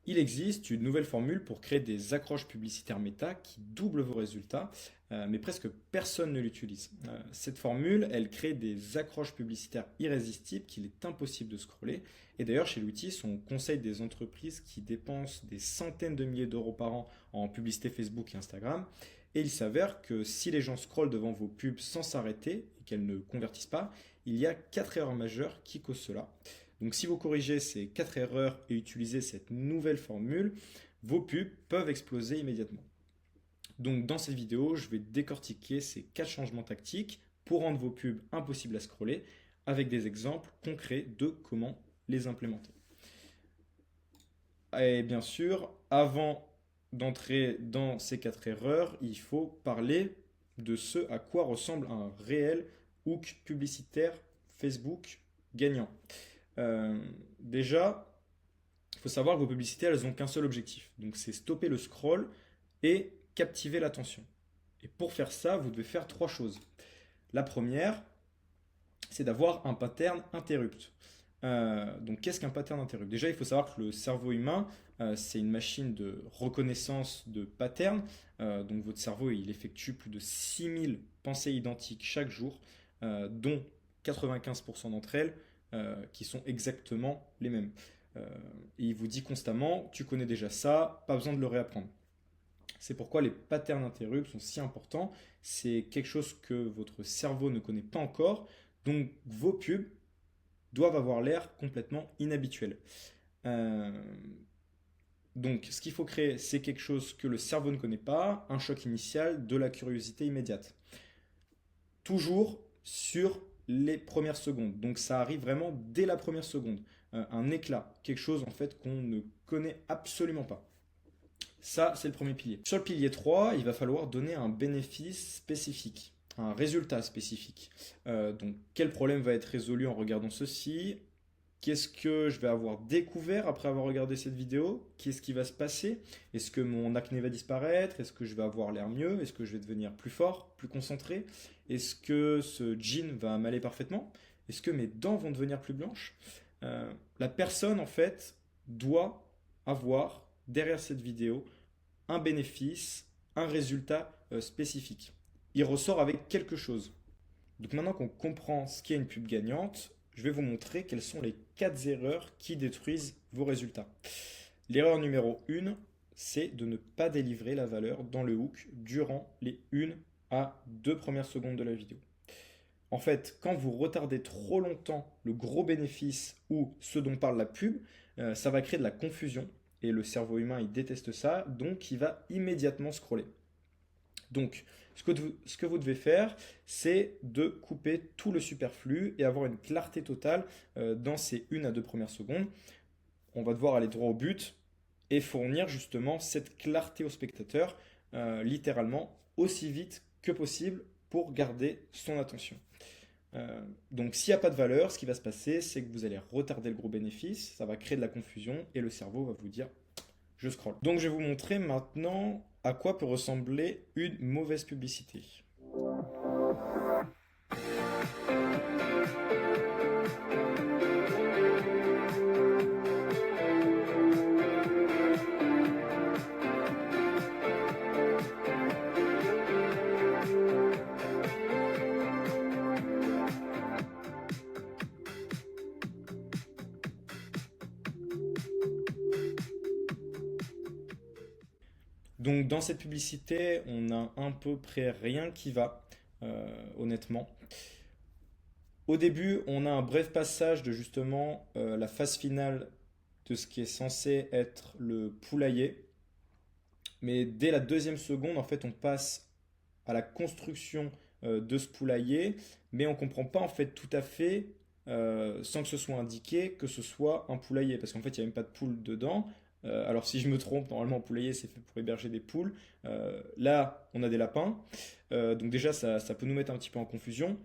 Il existe une nouvelle formule pour créer des accroches publicitaires méta qui doublent vos résultats, mais presque personne ne l'utilise. Cette formule, elle crée des accroches publicitaires irrésistibles qu'il est impossible de scroller. Et d'ailleurs, chez Lutis, on conseille des entreprises qui dépensent des centaines de milliers d'euros par an en publicité Facebook et Instagram. Et il s'avère que si les gens scrollent devant vos pubs sans s'arrêter et qu'elles ne convertissent pas, il y a quatre erreurs majeures qui causent cela. Donc si vous corrigez ces quatre erreurs et utilisez cette nouvelle formule, vos pubs peuvent exploser immédiatement. Donc dans cette vidéo, je vais décortiquer ces quatre changements tactiques pour rendre vos pubs impossibles à scroller avec des exemples concrets de comment les implémenter. Et bien sûr, avant d'entrer dans ces quatre erreurs, il faut parler de ce à quoi ressemble un réel hook publicitaire Facebook gagnant. Déjà, il faut savoir que vos publicités, elles n'ont qu'un seul objectif. Donc, c'est stopper le scroll et captiver l'attention. Et pour faire ça, vous devez faire trois choses. La première, c'est d'avoir un pattern interrupt. Donc, qu'est-ce qu'un pattern interrupt? Déjà, il faut savoir que le cerveau humain, c'est une machine de reconnaissance de patterns. Donc, votre cerveau, il effectue plus de 6000 pensées identiques chaque jour, dont 95% d'entre elles qui sont exactement les mêmes. Et il vous dit constamment, tu connais déjà ça, pas besoin de le réapprendre. C'est pourquoi les patterns interrupts sont si importants. C'est quelque chose que votre cerveau ne connaît pas encore. Donc vos pubs doivent avoir l'air complètement inhabituel. Euh, donc ce qu'il faut créer, c'est quelque chose que le cerveau ne connaît pas, un choc initial, de la curiosité immédiate. Toujours sur les premières secondes. Donc ça arrive vraiment dès la première seconde. Un éclat, quelque chose en fait qu'on ne connaît absolument pas. Ça, c'est le premier pilier. Sur le pilier 3, il va falloir donner un bénéfice spécifique, un résultat spécifique. Donc quel problème va être résolu en regardant ceci? Qu'est-ce que je vais avoir découvert après avoir regardé cette vidéo? Qu'est-ce qui va se passer? Est-ce que mon acné va disparaître? Est-ce que je vais avoir l'air mieux? Est-ce que je vais devenir plus fort, plus concentré? Est-ce que ce jean va m'aller parfaitement? Est-ce que mes dents vont devenir plus blanches? La personne, en fait, doit avoir derrière cette vidéo un bénéfice, un résultat spécifique. Il ressort avec quelque chose. Donc maintenant qu'on comprend ce qu'est une pub gagnante, je vais vous montrer quelles sont les 4 erreurs qui détruisent vos résultats. L'erreur numéro 1, c'est de ne pas délivrer la valeur dans le hook durant les 1 à 2 premières secondes de la vidéo. En fait, quand vous retardez trop longtemps le gros bénéfice ou ce dont parle la pub, ça va créer de la confusion et le cerveau humain il déteste ça, donc il va immédiatement scroller. Donc, ce que vous devez faire, c'est de couper tout le superflu et avoir une clarté totale dans ces 1 à 2 premières secondes. On va devoir aller droit au but et fournir justement cette clarté au spectateur, littéralement aussi vite que possible pour garder son attention. Donc s'il n'y a pas de valeur, ce qui va se passer, c'est que vous allez retarder le gros bénéfice, ça va créer de la confusion et le cerveau va vous dire je scrolle. Donc je vais vous montrer maintenant à quoi peut ressembler une mauvaise publicité. Donc dans cette publicité, on a à peu près rien qui va, honnêtement. Au début, on a un bref passage de justement la phase finale de ce qui est censé être le poulailler. Mais dès la deuxième seconde, en fait, on passe à la construction de ce poulailler, mais on ne comprend pas en fait tout à fait, sans que ce soit indiqué, que ce soit un poulailler, parce qu'en fait, il n'y a même pas de poule dedans. Alors si je me trompe, normalement un poulailler c'est fait pour héberger des poules. Là, on a des lapins. Donc déjà, ça peut nous mettre un petit peu en confusion.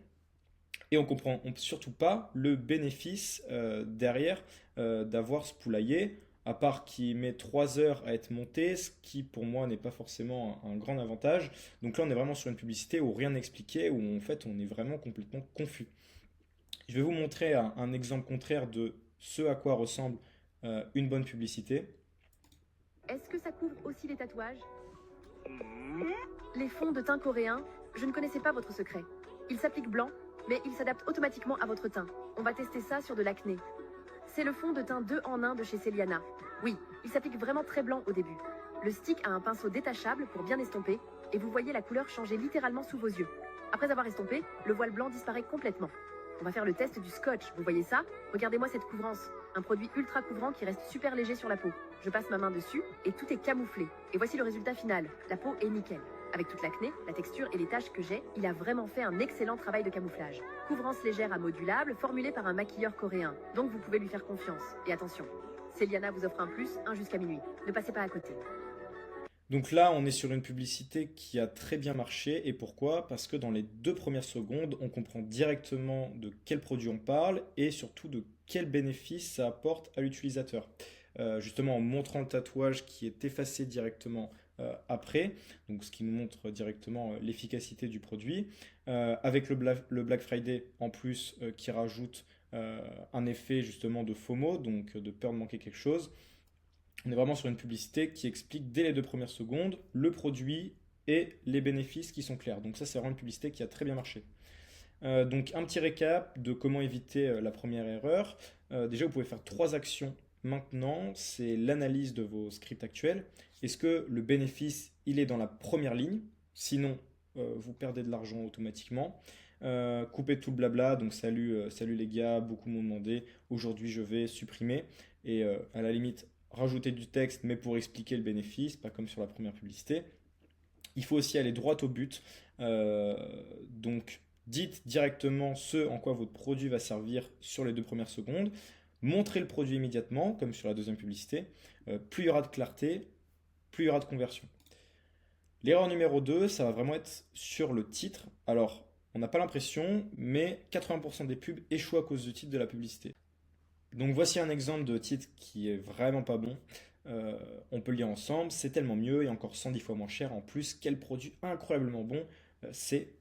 Et on comprend surtout pas le bénéfice derrière d'avoir ce poulailler, à part qu'il met 3 heures à être monté, ce qui pour moi n'est pas forcément un grand avantage. Donc là, on est vraiment sur une publicité où rien n'est expliqué, où en fait on est vraiment complètement confus. Je vais vous montrer un exemple contraire de ce à quoi ressemble une bonne publicité. Est-ce que ça couvre aussi les tatouages? Les fonds de teint coréens, je ne connaissais pas votre secret. Il s'applique blanc, mais il s'adapte automatiquement à votre teint. On va tester ça sur de l'acné. C'est le fond de teint 2 en 1 de chez Celiana. Oui, il s'applique vraiment très blanc au début. Le stick a un pinceau détachable pour bien estomper, et vous voyez la couleur changer littéralement sous vos yeux. Après avoir estompé, le voile blanc disparaît complètement. On va faire le test du scotch, vous voyez ça? Regardez-moi cette couvrance, un produit ultra couvrant qui reste super léger sur la peau. Je passe ma main dessus et tout est camouflé. Et voici le résultat final, la peau est nickel. Avec toute l'acné, la texture et les taches que j'ai, il a vraiment fait un excellent travail de camouflage. Couvrance légère à modulable, formulée par un maquilleur coréen. Donc vous pouvez lui faire confiance. Et attention, Celiana vous offre un plus, un jusqu'à minuit. Ne passez pas à côté. Donc là, on est sur une publicité qui a très bien marché. Et pourquoi? Parce que dans les 2 premières secondes, on comprend directement de quel produit on parle et surtout de quel bénéfice ça apporte à l'utilisateur. Justement, en montrant le tatouage qui est effacé directement après, donc ce qui nous montre directement l'efficacité du produit, avec le Black Friday en plus qui rajoute un effet justement de FOMO, donc de peur de manquer quelque chose. On est vraiment sur une publicité qui explique dès les 2 premières secondes le produit et les bénéfices qui sont clairs. Donc ça, c'est vraiment une publicité qui a très bien marché. Donc un petit récap de comment éviter la première erreur. Déjà, vous pouvez faire 3 actions maintenant. C'est l'analyse de vos scripts actuels. Est-ce que le bénéfice, il est dans la première ligne? Sinon, vous perdez de l'argent automatiquement. Coupez tout le blabla. Donc salut les gars, beaucoup m'ont demandé. Aujourd'hui, je vais supprimer. Et à la limite, rajouter du texte, mais pour expliquer le bénéfice, pas comme sur la première publicité. Il faut aussi aller droit au but. Donc, dites directement ce en quoi votre produit va servir sur les 2 premières secondes. Montrez le produit immédiatement, comme sur la deuxième publicité. Plus il y aura de clarté, plus il y aura de conversion. L'erreur numéro 2, ça va vraiment être sur le titre. Alors, on n'a pas l'impression, mais 80% des pubs échouent à cause du titre de la publicité. Donc voici un exemple de titre qui est vraiment pas bon. On peut le lire ensemble, c'est tellement mieux et encore 110 fois moins cher. En plus, quel produit incroyablement bon.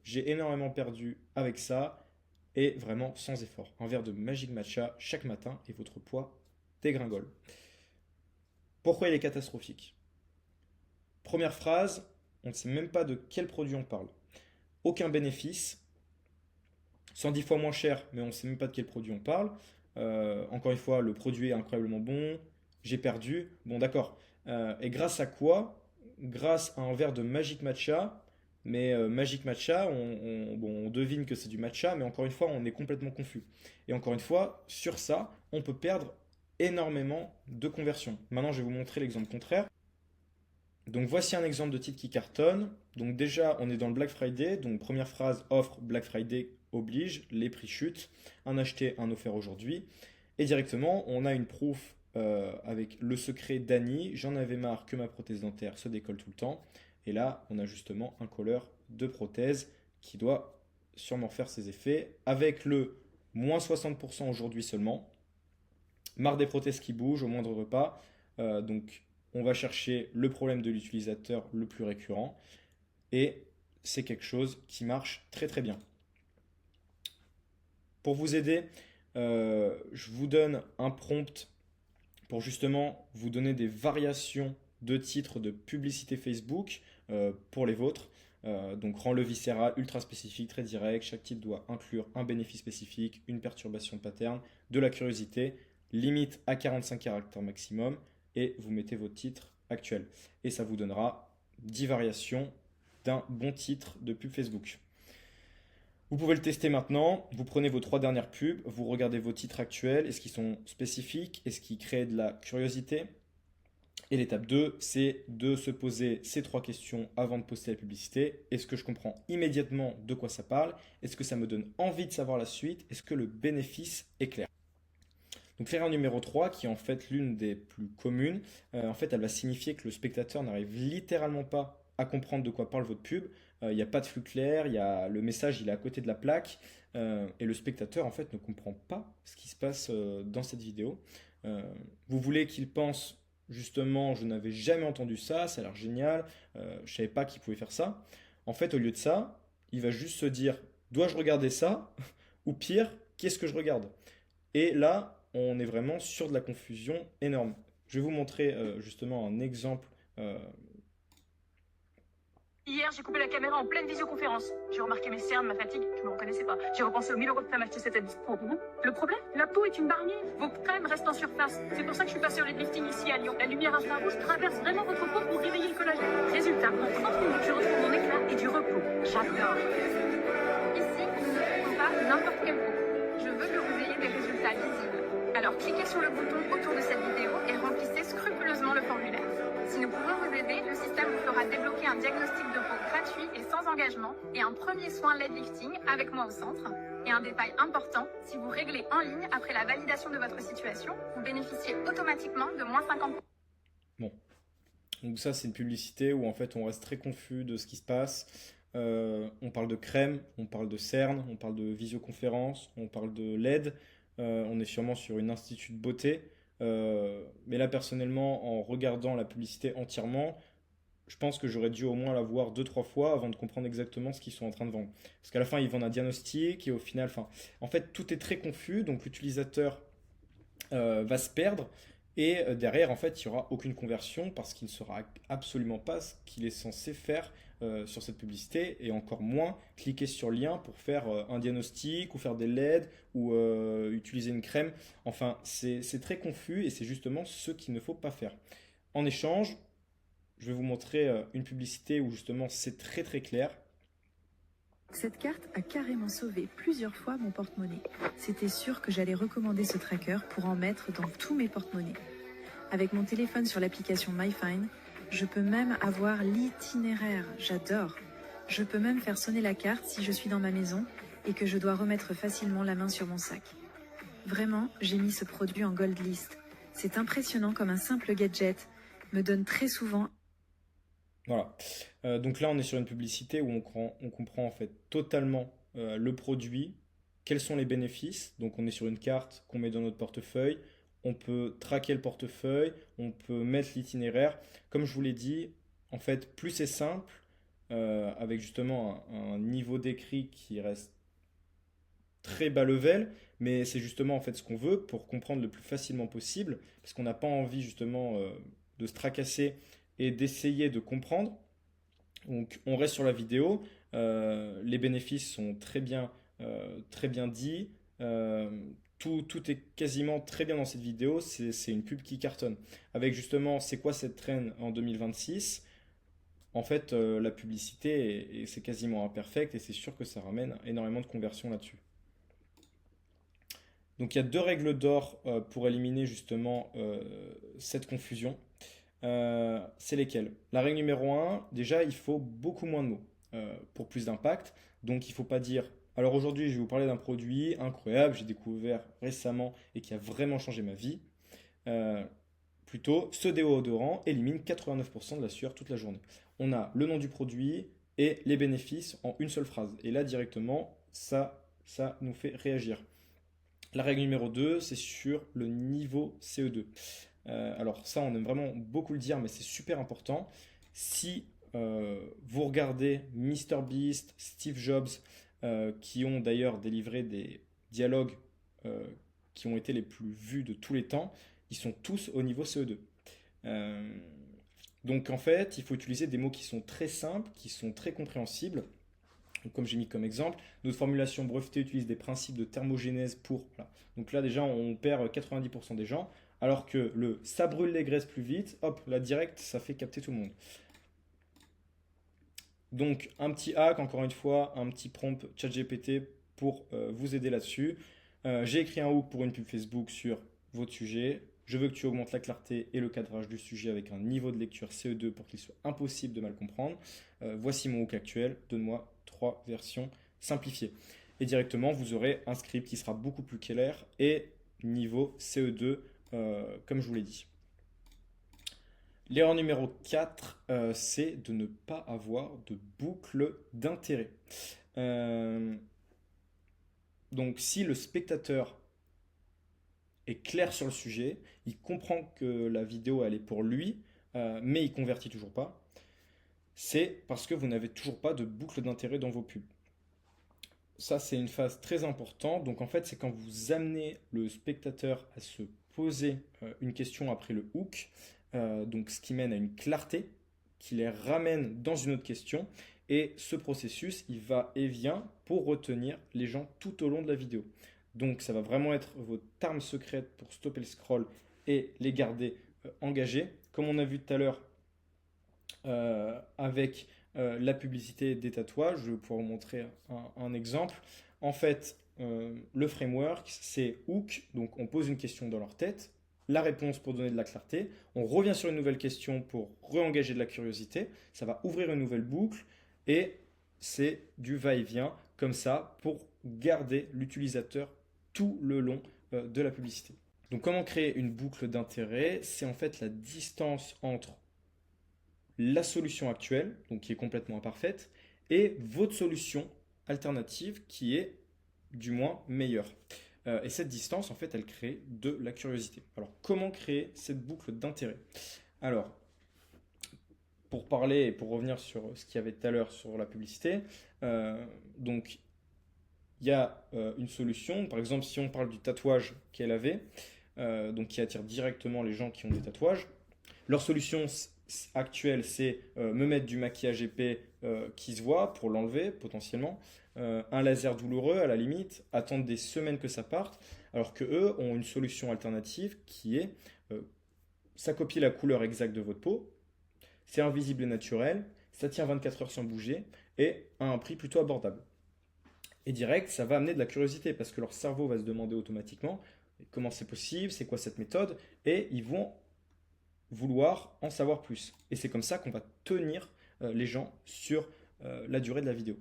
J'ai énormément perdu avec ça et vraiment sans effort. Un verre de Magic Matcha chaque matin et votre poids dégringole. Pourquoi il est catastrophique? Première phrase, on ne sait même pas de quel produit on parle. Aucun bénéfice, 110 fois moins cher, mais on ne sait même pas de quel produit on parle. Encore une fois, le produit est incroyablement bon, j'ai perdu, bon d'accord. Et grâce à quoi? Grâce à un verre de Magic Matcha, mais Magic Matcha, on devine que c'est du matcha, mais encore une fois, on est complètement confus. Et encore une fois, sur ça, on peut perdre énormément de conversion. Maintenant, je vais vous montrer l'exemple contraire. Donc voici un exemple de titre qui cartonne. Donc déjà, on est dans le Black Friday. Donc première phrase, offre Black Friday oblige, les prix chutent, un acheté, un offert aujourd'hui. Et directement, on a une proof avec le secret d'Annie. J'en avais marre que ma prothèse dentaire se décolle tout le temps. Et là, on a justement un colleur de prothèse qui doit sûrement faire ses effets avec le moins 60% aujourd'hui seulement. Marre des prothèses qui bougent au moindre repas. Donc on va chercher le problème de l'utilisateur le plus récurrent et c'est quelque chose qui marche très très bien. Pour vous aider, je vous donne un prompt pour justement vous donner des variations de titres de publicité Facebook pour les vôtres. Donc rend-le viscéral, ultra spécifique, très direct. Chaque titre doit inclure un bénéfice spécifique, une perturbation de pattern, de la curiosité, limite à 45 caractères maximum et vous mettez votre titre actuel. Et ça vous donnera 10 variations d'un bon titre de pub Facebook. Vous pouvez le tester maintenant. Vous prenez vos 3 dernières pubs, vous regardez vos titres actuels. Est-ce qu'ils sont spécifiques? Est-ce qu'ils créent de la curiosité? Et l'étape 2, c'est de se poser ces 3 questions avant de poster la publicité. Est-ce que je comprends immédiatement de quoi ça parle? Est-ce que ça me donne envie de savoir la suite? Est-ce que le bénéfice est clair? Donc l'erreur numéro 3, qui est en fait l'une des plus communes, en fait elle va signifier que le spectateur n'arrive littéralement pas à comprendre de quoi parle votre pub. Il n'y a pas de flux clair, le message il est à côté de la plaque et le spectateur en fait ne comprend pas ce qui se passe dans cette vidéo. Vous voulez qu'il pense justement je n'avais jamais entendu ça, ça a l'air génial, je ne savais pas qu'il pouvait faire ça. En fait au lieu de ça, il va juste se dire dois-je regarder ça? Ou pire, qu'est-ce que je regarde? Et là, on est vraiment sur de la confusion énorme. Je vais vous montrer justement un exemple. Hier, j'ai coupé la caméra en pleine visioconférence. J'ai remarqué mes cernes, ma fatigue, je me reconnaissais pas. J'ai repensé aux 1000 euros de crème achetée cette année. Le problème, la peau est une barrière. Vos crèmes restent en surface. C'est pour ça que je suis passée au lait lifting ici à Lyon. La lumière infrarouge traverse vraiment votre peau pour réveiller le collagène. Résultat, en 30 minutes, je retrouve mon éclat et du repos. J'adore. Ici, nous ne trouvons pas n'importe quelle peau. Je veux que vous ayez des résultats visibles. Alors cliquez sur le bouton autour de cette vidéo et remplissez scrupuleusement le formulaire. Si nous pouvons vous aider, le système vous fera débloquer un diagnostic de peau gratuit et sans engagement et un premier soin LED lifting avec moi au centre. Et un détail important, si vous réglez en ligne après la validation de votre situation, vous bénéficiez automatiquement de moins 50%. Bon, donc ça c'est une publicité où en fait on reste très confus de ce qui se passe. On parle de crème, on parle de cerne, on parle de visioconférence, on parle de LED. On est sûrement sur une institut de beauté. Mais là, personnellement, en regardant la publicité entièrement, je pense que j'aurais dû au moins la voir deux, trois fois avant de comprendre exactement ce qu'ils sont en train de vendre. Parce qu'à la fin, ils vendent un diagnostic et au final, enfin, en fait, tout est très confus. Donc, l'utilisateur va se perdre. Et derrière, en fait, il n'y aura aucune conversion parce qu'il ne saura absolument pas ce qu'il est censé faire sur cette publicité et encore moins cliquer sur le lien pour faire un diagnostic ou faire des LED ou utiliser une crème. Enfin, c'est très confus et c'est justement ce qu'il ne faut pas faire. En échange, je vais vous montrer une publicité où justement c'est très très clair. Cette carte a carrément sauvé plusieurs fois mon porte-monnaie. C'était sûr que j'allais recommander ce tracker pour en mettre dans tous mes porte-monnaies. Avec mon téléphone sur l'application MyFine, je peux même avoir l'itinéraire, j'adore. Je peux même faire sonner la carte si je suis dans ma maison et que je dois remettre facilement la main sur mon sac. Vraiment, j'ai mis ce produit en gold list. C'est impressionnant comme un simple gadget me donne très souvent. Voilà. Donc là, on est sur une publicité où on comprend en fait totalement le produit, quels sont les bénéfices. Donc on est sur une carte qu'on met dans notre portefeuille. On peut traquer le portefeuille, on peut mettre l'itinéraire. Comme je vous l'ai dit, en fait, plus c'est simple, avec justement un niveau d'écrit qui reste très bas level, mais c'est justement en fait ce qu'on veut pour comprendre le plus facilement possible, parce qu'on n'a pas envie justement de se tracasser et d'essayer de comprendre. Donc on reste sur la vidéo, les bénéfices sont très bien dits, tout est quasiment très bien dans cette vidéo, c'est une pub qui cartonne. Avec justement, c'est quoi cette trend en 2026? En fait, la publicité, c'est quasiment imperfect et c'est sûr que ça ramène énormément de conversions là-dessus. Donc il y a deux règles d'or pour éliminer justement cette confusion. C'est lesquelles? La règle numéro 1, déjà il faut beaucoup moins de mots pour plus d'impact. Donc il ne faut pas dire, alors aujourd'hui je vais vous parler d'un produit incroyable, j'ai découvert récemment et qui a vraiment changé ma vie. Plutôt, ce déodorant élimine 89% de la sueur toute la journée. On a le nom du produit et les bénéfices en une seule phrase. Et là directement, ça nous fait réagir. La règle numéro 2, c'est sur le niveau CO2. Alors ça, on aime vraiment beaucoup le dire, mais c'est super important. Si vous regardez MrBeast, Steve Jobs, qui ont d'ailleurs délivré des dialogues qui ont été les plus vus de tous les temps, ils sont tous au niveau CO2. Donc en fait, il faut utiliser des mots qui sont très simples, qui sont très compréhensibles. Donc, comme j'ai mis comme exemple, notre formulation brevetée utilise des principes de thermogénèse pour... Voilà. Donc là déjà, on perd 90% des gens. Alors que le ça brûle les graisses plus vite, hop, là direct, ça fait capter tout le monde. Donc un petit hack, encore une fois, un petit prompt ChatGPT pour vous aider là-dessus. J'ai écrit un hook pour une pub Facebook sur votre sujet. Je veux que tu augmentes la clarté et le cadrage du sujet avec un niveau de lecture CE2 pour qu'il soit impossible de mal comprendre. Voici mon hook actuel, donne-moi 3 versions simplifiées. Et directement, vous aurez un script qui sera beaucoup plus clair et niveau CE2 comme je vous l'ai dit. L'erreur numéro 4, c'est de ne pas avoir de boucle d'intérêt. Donc si le spectateur est clair sur le sujet, il comprend que la vidéo elle est pour lui, mais il convertit toujours pas, c'est parce que vous n'avez toujours pas de boucle d'intérêt dans vos pubs. Ça, c'est une phase très importante. Donc, en fait, c'est quand vous amenez le spectateur à se poser une question après le hook, donc ce qui mène à une clarté, qui les ramène dans une autre question. Et ce processus, il va et vient pour retenir les gens tout au long de la vidéo. Donc ça va vraiment être votre arme secrète pour stopper le scroll et les garder engagés. Comme on a vu tout à l'heure avec la publicité des tatouages, je vais pouvoir vous montrer un exemple. En fait, le framework, c'est hook, donc on pose une question dans leur tête, la réponse pour donner de la clarté, on revient sur une nouvelle question pour re-engager de la curiosité, ça va ouvrir une nouvelle boucle et c'est du va-et-vient comme ça pour garder l'utilisateur tout le long de la publicité. Donc comment créer une boucle d'intérêt? C'est en fait la distance entre la solution actuelle, donc qui est complètement imparfaite, et votre solution alternative qui est du moins meilleure. Et cette distance, en fait, elle crée de la curiosité. Alors, comment créer cette boucle d'intérêt? Alors, pour parler et pour revenir sur ce qu'il y avait tout à l'heure sur la publicité, donc il y a une solution. Par exemple, si on parle du tatouage qu'elle avait, donc qui attire directement les gens qui ont des tatouages, leur solution actuelle, c'est me mettre du maquillage épais qui se voit pour l'enlever potentiellement, un laser douloureux à la limite, attendre des semaines que ça parte, alors que eux ont une solution alternative qui est ça copie la couleur exacte de votre peau, c'est invisible et naturel, ça tient 24 heures sans bouger et à un prix plutôt abordable. Et direct, ça va amener de la curiosité parce que leur cerveau va se demander automatiquement comment c'est possible, c'est quoi cette méthode, et ils vont vouloir en savoir plus. Et c'est comme ça qu'on va tenir les gens sur la durée de la vidéo.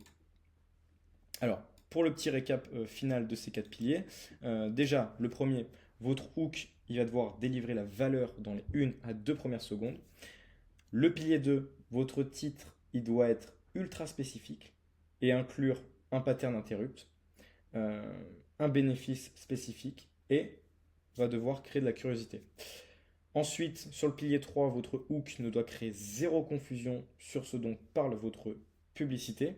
Alors, pour le petit récap final de ces 4 piliers, déjà, le premier, votre hook, il va devoir délivrer la valeur dans les 1 à 2 premières secondes. Le pilier 2, votre titre, il doit être ultra spécifique et inclure un pattern interrupt, un bénéfice spécifique et va devoir créer de la curiosité. Ensuite, sur le pilier 3, votre hook ne doit créer zéro confusion sur ce dont parle votre publicité.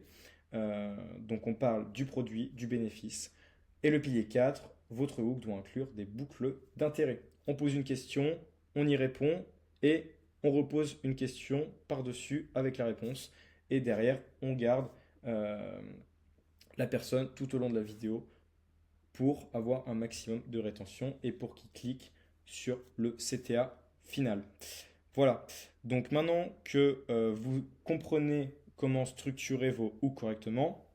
Donc on parle du produit, du bénéfice. Et le pilier 4, votre hook doit inclure des boucles d'intérêt. On pose une question, on y répond et on repose une question par-dessus avec la réponse. Et derrière, on garde la personne tout au long de la vidéo pour avoir un maximum de rétention et pour qu'il clique sur le CTA final. Voilà, donc maintenant que vous comprenez comment structurer vos hooks correctement,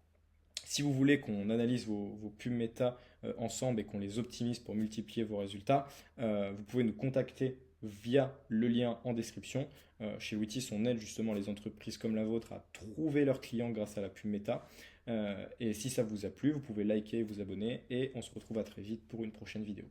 si vous voulez qu'on analyse vos pubs méta ensemble et qu'on les optimise pour multiplier vos résultats, vous pouvez nous contacter via le lien en description. Chez Wittis, on aide justement les entreprises comme la vôtre à trouver leurs clients grâce à la pub méta. Et si ça vous a plu, vous pouvez liker, vous abonner et on se retrouve à très vite pour une prochaine vidéo.